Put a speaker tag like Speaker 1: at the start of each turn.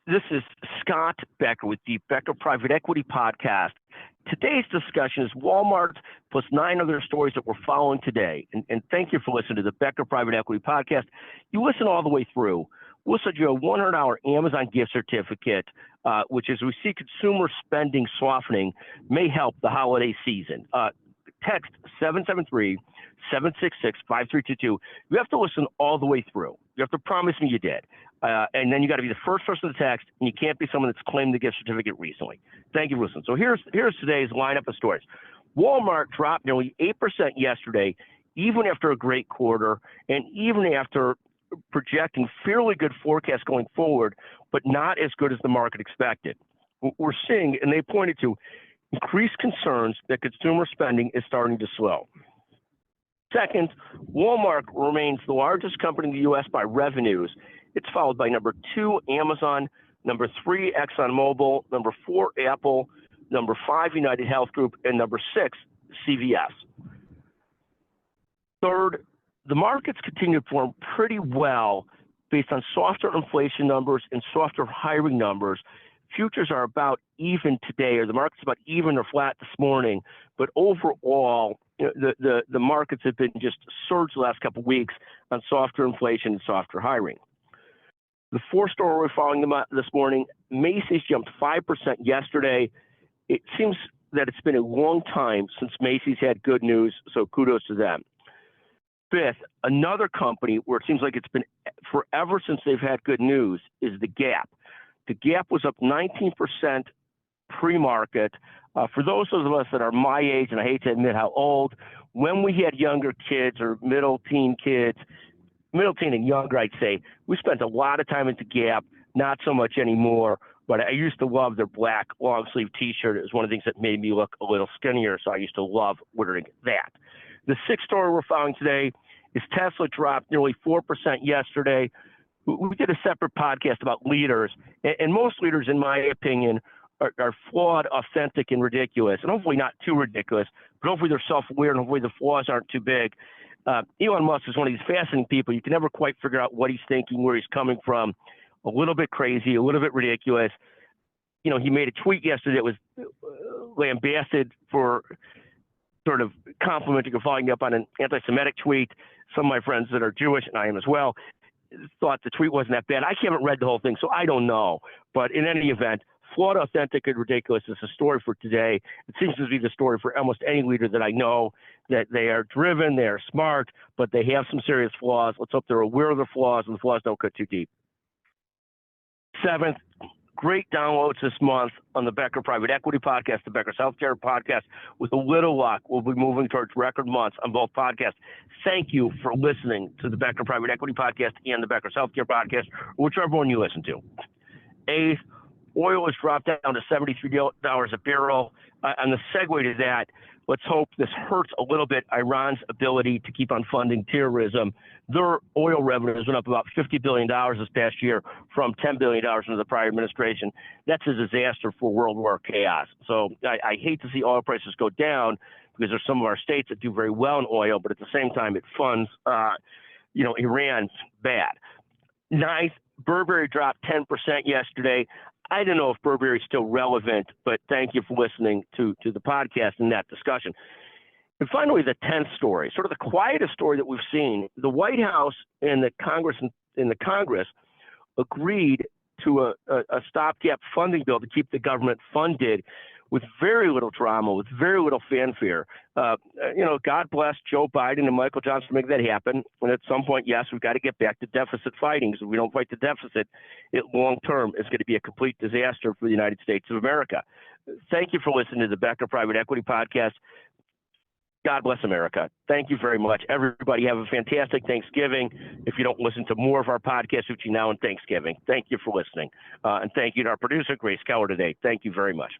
Speaker 1: This is Scott Becker with the Becker Private Equity Podcast. Today's discussion is Walmart plus 9 other stories that we're following today. And thank you for listening to the Becker Private Equity Podcast. You listen all the way through. We'll send you a $100 Amazon gift certificate, which, as we see consumer spending softening, may help the holiday season. Text 773-766-5322. You have to listen all the way through. You have to promise me you did. And then you got to be the first person to text, and you can't be someone that's claimed the gift certificate recently. Thank you for listening. So here's today's lineup of stories. Walmart dropped nearly 8% yesterday, even after a great quarter, and even after projecting fairly good forecasts going forward, but not as good as the market expected. We're seeing, and they pointed to, increased concerns that consumer spending is starting to slow. Second, Walmart remains the largest company in the U.S. by revenues. It's followed by number 2, Amazon, number 3, ExxonMobil, number 4, Apple, number 5, United Health Group, and number 6, CVS. Third, the markets continue to perform pretty well based on softer inflation numbers and softer hiring numbers. Futures are about even today, or the market's about even or flat this morning. But overall, the markets have been just surged the last couple of weeks on softer inflation and softer hiring. The fourth story we're following them this morning, Macy's jumped 5% yesterday. It seems that it's been a long time since Macy's had good news, so kudos to them. Fifth, another company where it seems like it's been forever since they've had good news is the Gap. The Gap was up 19% pre-market. For those of us that are my age, and I hate to admit how old, when we had younger kids or middle teen and younger, I'd say, we spent a lot of time at the Gap, not so much anymore, but I used to love their black long sleeve t-shirt. It was one of the things that made me look a little skinnier, so I used to love wearing that. The sixth story we're following today is Tesla dropped nearly 4% yesterday. We did a separate podcast about leaders, and most leaders, in my opinion, are flawed, authentic, and ridiculous, and hopefully not too ridiculous, but hopefully they're self-aware and hopefully the flaws aren't too big. Elon Musk is one of these fascinating people. You can never quite figure out what he's thinking, where he's coming from. A little bit crazy, a little bit ridiculous. You know, he made a tweet yesterday that was lambasted for sort of complimenting or following up on an anti-Semitic tweet. Some of my friends that are Jewish, and I am as well, thought the tweet wasn't that bad. I haven't read the whole thing, so I don't know. But in any event, flawed, authentic, and ridiculous is the story for today. It seems to be the story for almost any leader that I know, that they are driven, they are smart, but they have some serious flaws. Let's hope they're aware of the flaws and the flaws don't cut too deep. Seventh, great downloads this month on the Becker Private Equity Podcast, the Becker's Healthcare Podcast. With a little luck, we'll be moving towards record months on both podcasts. Thank you for listening to the Becker Private Equity Podcast and the Becker's Healthcare Podcast, whichever one you listen to. Eighth, oil has dropped down to $73 a barrel. On the segue to that, let's hope this hurts a little bit Iran's ability to keep on funding terrorism. Their oil revenues went up about $50 billion this past year from $10 billion under the prior administration. That's a disaster for world war chaos. So I hate to see oil prices go down because there's some of our states that do very well in oil, but at the same time it funds, Iran bad. Ninth, Burberry dropped 10% yesterday. I don't know if Burberry is still relevant, but thank you for listening to the podcast and that discussion. And finally, the 10th story, sort of the quietest story that we've seen. The White House and the Congress agreed to a stopgap funding bill to keep the government funded with very little drama, with very little fanfare. God bless Joe Biden and Michael Johnson to make that happen. And at some point, yes, we've got to get back to deficit fighting. So if we don't fight the deficit, it long term is going to be a complete disaster for the United States of America. Thank you for listening to the Becker Private Equity Podcast. God bless America. Thank you very much. Everybody have a fantastic Thanksgiving. If you don't listen to more of our podcasts between now and Thanksgiving, thank you for listening. And thank you to our producer, Grace Keller, today. Thank you very much.